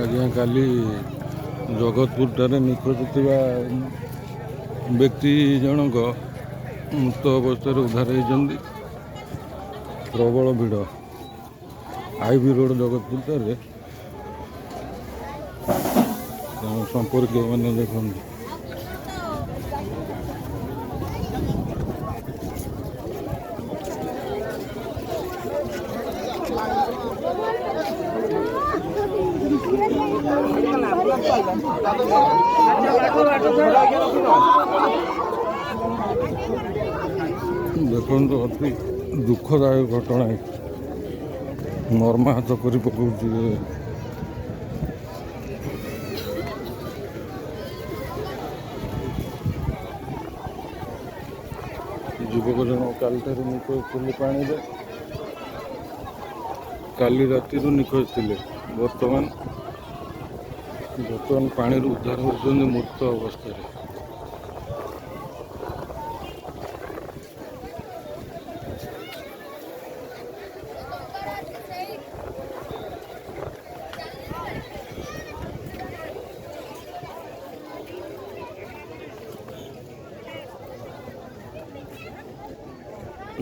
ଆଜ୍ଞା କାଲି ଜଗତପୁର ନିଖୋଜ ଥିବା ବ୍ୟକ୍ତି ଜଣକ ମୃତ ଅବସ୍ଥାରେ ଉଦ୍ଧାର ହୋଇଛନ୍ତି। ପ୍ରବଳ ଭିଡ଼ ଆଇବି ରୋଡ଼ ଜଗତପୁରଠାରେ ସମ୍ପର୍କୀୟ ମାନେ ଦେଖନ୍ତୁ। ଦେଖନ୍ତୁ ଅତି ଦୁଃଖଦାୟକ ଘଟଣା ମର୍ମାହତ କରି ପକାଉଛି। ଯୁବକ ଜଣ କାଲିଠାରୁ ନିଖୋଜ ଥିଲେ ପାଣିରେ, କାଲି ରାତିରୁ ନିଖୋଜ ଥିଲେ। ବର୍ତ୍ତମାନ ପାଣିରୁ ଉଦ୍ଧାର ହେଉଛନ୍ତି ମୃତ ଅବସ୍ଥାରେ।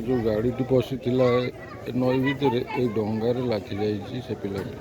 ଯେଉଁ ଗାଡ଼ିଟି ପଶିଥିଲା ନଈ ଭିତରେ, ଏଇ ଡଙ୍ଗାରେ ଲାଖି ଯାଇଛି ସେ ପିଲାଟି।